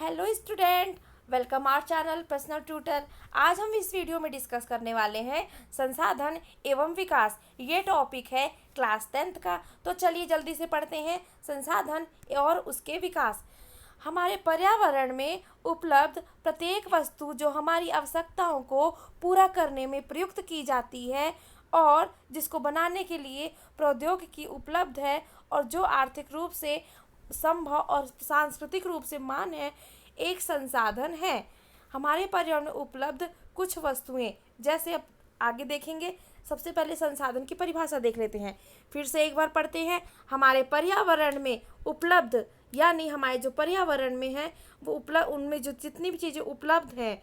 Hello student, welcome our channel personal tutor. आज हम इस वीडियो में डिस्कस करने वाले हैं संसाधन एवं विकास। ये टॉपिक है क्लास 10th का। तो चलिए जल्दी से पढ़ते हैं संसाधन और उसके विकास। हमारे पर्यावरण में उपलब्ध प्रत्येक वस्तु जो हमारी आवश्यकताओं को पूरा करने में प्रयुक्त की जाती है और जिसको बनाने के लिए प्रौद्योगिकी उपलब्ध है और जो आर्थिक रूप से संभव और सांस्कृतिक रूप से मान्य है, एक संसाधन है। हमारे पर्यावरण में उपलब्ध कुछ वस्तुएं, जैसे अब आगे देखेंगे। सबसे पहले संसाधन की परिभाषा देख लेते हैं। फिर से एक बार पढ़ते हैं। हमारे पर्यावरण में उपलब्ध यानी हमारे जो पर्यावरण में है वो उपलब्ध, उनमें जो जितनी भी चीज़ें उपलब्ध हैं,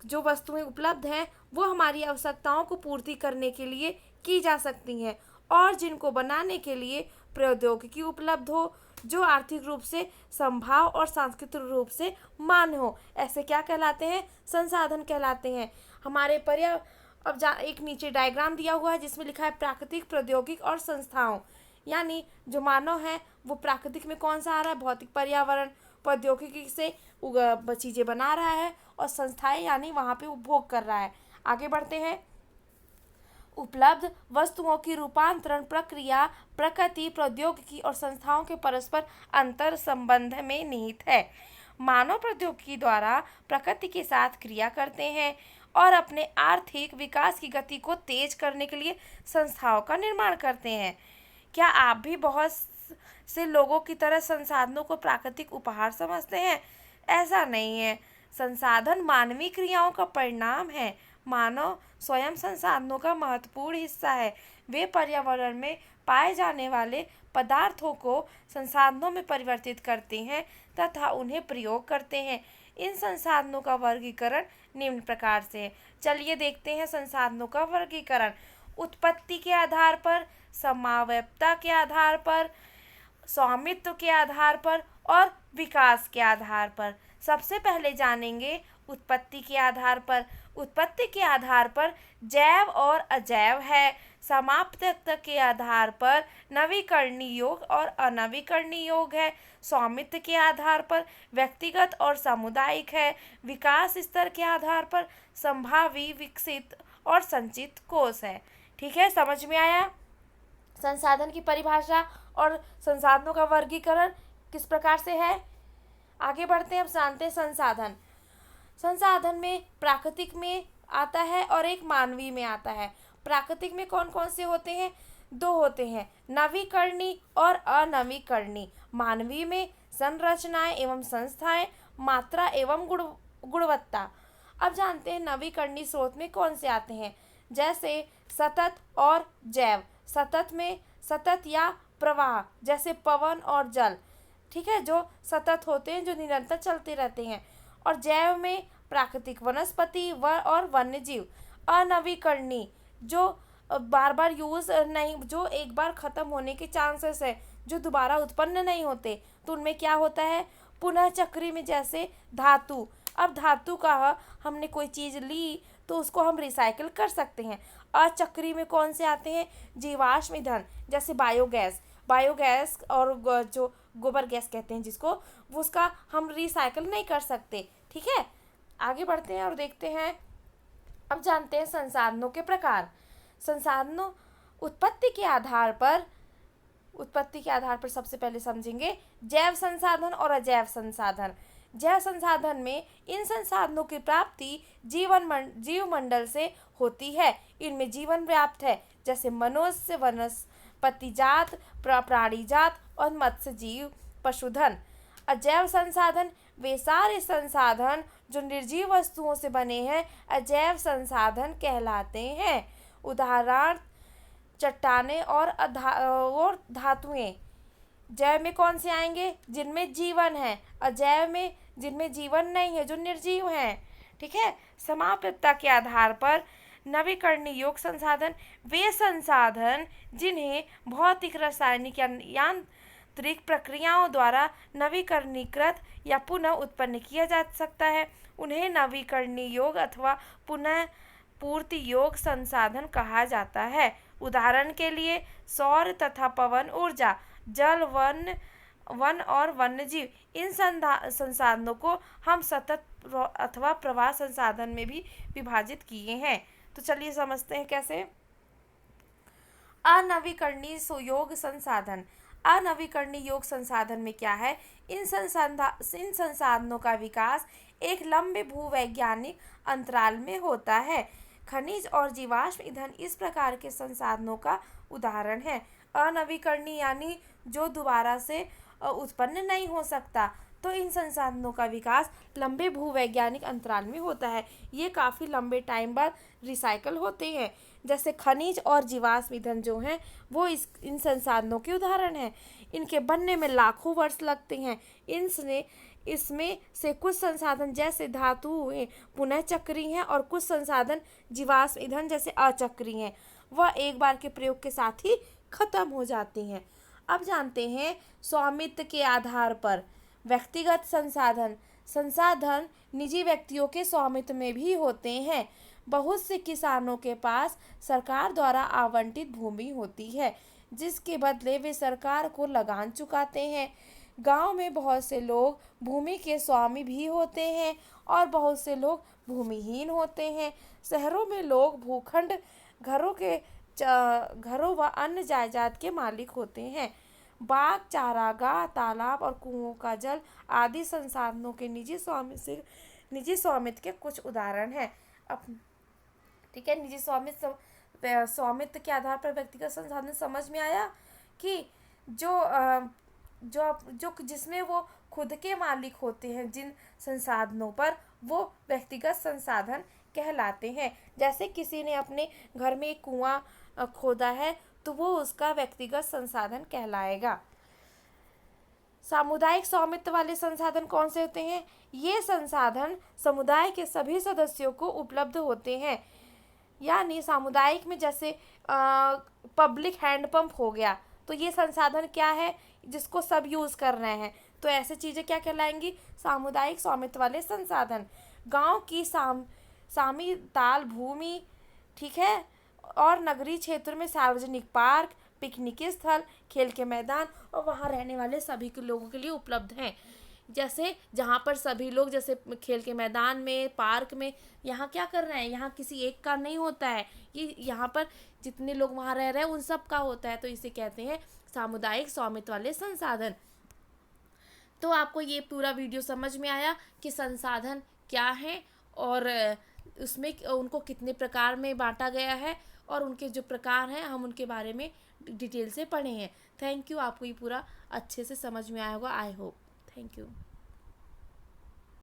जो वस्तुएं उपलब्ध हैं, वो हमारी आवश्यकताओं को पूर्ति करने के लिए की जा सकती हैं और जिनको बनाने के लिए प्रौद्योगिकी उपलब्ध हो, जो आर्थिक रूप से संभाव और सांस्कृतिक रूप से मान्य हो, ऐसे क्या कहलाते हैं? संसाधन कहलाते हैं। हमारे अब एक नीचे डायग्राम दिया हुआ है जिसमें लिखा है प्राकृतिक, प्रौद्योगिक और संस्थाओं। यानी जो मानव है वो प्राकृतिक में कौन सा आ रहा है? भौतिक पर्यावरण। प्रौद्योगिकी से चीज़ें बना रहा है और संस्थाएं यानी वहाँ पे उपभोग कर रहा है। आगे बढ़ते हैं। उपलब्ध वस्तुओं की रूपांतरण प्रक्रिया प्रकृति, प्रौद्योगिकी और संस्थाओं के परस्पर अंतर संबंध में निहित है। मानव प्रौद्योगिकी द्वारा प्रकृति के साथ क्रिया करते हैं और अपने आर्थिक विकास की गति को तेज करने के लिए संस्थाओं का निर्माण करते हैं। क्या आप भी बहुत से लोगों की तरह संसाधनों को प्राकृतिक उपहार समझते हैं? ऐसा नहीं है। संसाधन मानवीय क्रियाओं का परिणाम है। मानव स्वयं संसाधनों का महत्वपूर्ण हिस्सा है। वे पर्यावरण में पाए जाने वाले पदार्थों को संसाधनों में परिवर्तित करते हैं तथा उन्हें प्रयोग करते हैं। इन संसाधनों का वर्गीकरण निम्न प्रकार से है। चलिए देखते हैं संसाधनों का वर्गीकरण। उत्पत्ति के आधार पर, समावयवता के आधार पर, स्वामित्व के आधार पर और विकास के आधार पर। सबसे पहले जानेंगे उत्पत्ति के आधार पर। उत्पत्ति के आधार पर जैव और अजैव है। समाप्तता के आधार पर नवीकरणीय योग और अनवीकरणीय योग है। स्वामित्व के आधार पर व्यक्तिगत और सामुदायिक है। विकास स्तर के आधार पर संभावी, विकसित और संचित कोष है। ठीक है, समझ में आया? संसाधन की परिभाषा और संसाधनों का वर्गीकरण किस प्रकार से है। आगे बढ़ते हैं। अब जानते हैं संसाधन। संसाधन में प्राकृतिक में आता है और एक मानवीय में आता है। प्राकृतिक में कौन कौन से होते हैं? दो होते हैं, नवीकरणीय और अनवीकरणीय। मानवीय में संरचनाएं एवं संस्थाएं, मात्रा एवं गुणवत्ता। अब जानते हैं नवीकरणीय स्रोत में कौन से आते हैं, जैसे सतत और जैव। सतत में सतत या प्रवाह, जैसे पवन और जल, ठीक है, जो सतत होते हैं, जो निरंतर चलते रहते हैं। और जैव में प्राकृतिक वनस्पति और वन्य जीव। अनवीकरणीय जो बार बार यूज नहीं, जो एक बार खत्म होने के चांसेस है, जो दोबारा उत्पन्न नहीं होते, तो उनमें क्या होता है? पुनः चक्री में, जैसे धातु। अब धातु का हमने कोई चीज़ ली तो उसको हम रिसाइकिल कर सकते हैं। अचक्री में कौन से आते हैं? जीवाश्म ईंधन, जैसे बायोगैस। बायोगैस और जो गोबर गैस कहते हैं जिसको, वो उसका हम रिसाइकिल नहीं कर सकते। ठीक है, आगे बढ़ते हैं और देखते हैं। अब जानते हैं संसाधनों के प्रकार। संसाधनों उत्पत्ति के आधार पर सबसे पहले समझेंगे जैव संसाधन और अजैव संसाधन। जैव संसाधन में इन संसाधनों की प्राप्ति जीवमंडल से होती है। इनमें जीवन व्याप्त है, जैसे मनुष्य, वनस्पति जात, प्राणी जात और मत्स्य जीव, पशुधन। अजैव संसाधन वे सारे संसाधन जो निर्जीव वस्तुओं से बने हैं अजैव संसाधन कहलाते हैं। उदाहरण चट्टानें और धातुएं। जैव में कौन से आएंगे? जिनमें जीवन है। अजैव में जिनमें जीवन नहीं है, जो निर्जीव हैं। ठीक है। समाप्तता के आधार पर नवीकरणीय योग संसाधन वे संसाधन जिन्हें भौतिक, रासायनिक या यांत्रिक प्रक्रियाओं द्वारा नवीकरणीकृत या पुनः उत्पन्न किया जा सकता है, उन्हें नवीकरणीय योग अथवा पुनः पूर्ति योग संसाधन कहा जाता है। उदाहरण के लिए सौर तथा पवन ऊर्जा, जल, वन वन और वन्यजीव इन संसाधनों को हम सतत अथवा प्रवाह संसाधन में भी विभाजित किए हैं। तो चलिए समझते हैं कैसे। अनवीकरणीय योग संसाधन। अनवीकरणीय योग संसाधन में क्या है, इन संसाधनों का विकास एक लंबे भूवैज्ञानिक अंतराल में होता है। खनिज और जीवाश्म ईंधन इस प्रकार के संसाधनों का उदाहरण है। अनवीकरणीय यानी जो दोबारा से उत्पन्न नहीं हो सकता। तो इन संसाधनों का विकास लंबे भूवैज्ञानिक अंतराल में होता है। ये काफ़ी लंबे टाइम बाद रिसाइकल होते हैं। जैसे खनिज और जीवाश्म ईंधन जो हैं वो इन संसाधनों के उदाहरण हैं। इनके बनने में लाखों वर्ष लगते हैं। इसमें से कुछ संसाधन जैसे धातु हुए पुनः चक्रीय हैं और कुछ संसाधन जीवाश्म ईंधन जैसे अचक्रीय हैं, वह एक बार के प्रयोग के साथ ही खत्म हो जाती हैं। अब जानते हैं स्वामित्व के आधार पर व्यक्तिगत संसाधन निजी व्यक्तियों के स्वामित्व में भी होते हैं। बहुत से किसानों के पास सरकार द्वारा आवंटित भूमि होती है, जिसके बदले वे सरकार को लगान चुकाते हैं। गांव में बहुत से लोग भूमि के स्वामी भी होते हैं और बहुत से लोग भूमिहीन होते हैं। शहरों में लोग भूखंड, घरों व अन्य जायदाद के मालिक होते हैं। बाग, चारागाह, तालाब और कुओं का जल आदि संसाधनों के निजी स्वामित्व के कुछ उदाहरण हैं। ठीक है, निजी स्वामित्व के आधार पर व्यक्तिगत संसाधन समझ में आया कि जो जिसमें वो खुद के मालिक होते हैं, जिन संसाधनों पर, वो व्यक्तिगत संसाधन कहलाते हैं। जैसे किसी ने अपने घर में एक कुआं खोदा है तो वो उसका व्यक्तिगत संसाधन कहलाएगा। सामुदायिक स्वामित्व वाले संसाधन कौन से होते हैं? ये संसाधन समुदाय के सभी सदस्यों को उपलब्ध होते हैं। यानी सामुदायिक में जैसे पब्लिक हैंडपंप हो गया, तो ये संसाधन क्या है, जिसको सब यूज़ कर रहे हैं, तो ऐसे चीज़ें क्या कहलाएंगी? सामुदायिक स्वामित्व वाले संसाधन। गांव की सामी ताल भूमि, ठीक है, और नगरीय क्षेत्र में सार्वजनिक पार्क, पिकनिक स्थल, खेल के मैदान और वहाँ रहने वाले सभी के लोगों के लिए उपलब्ध हैं। जैसे जहाँ पर सभी लोग, जैसे खेल के मैदान में, पार्क में, यहाँ क्या कर रहे हैं, यहाँ किसी एक का नहीं होता है, ये यहाँ पर जितने लोग वहाँ रह रहे हैं उन सब का होता है। तो इसे कहते हैं सामुदायिक स्वामित्व वाले संसाधन। तो आपको ये पूरा वीडियो समझ में आया कि संसाधन क्या है और उसमें उनको कितने प्रकार में बांटा गया है और उनके जो प्रकार हैं हम उनके बारे में डिटेल से पढ़े हैं। Thank you. आपको ये पूरा अच्छे से समझ में आया होगा, आई होप। Thank you.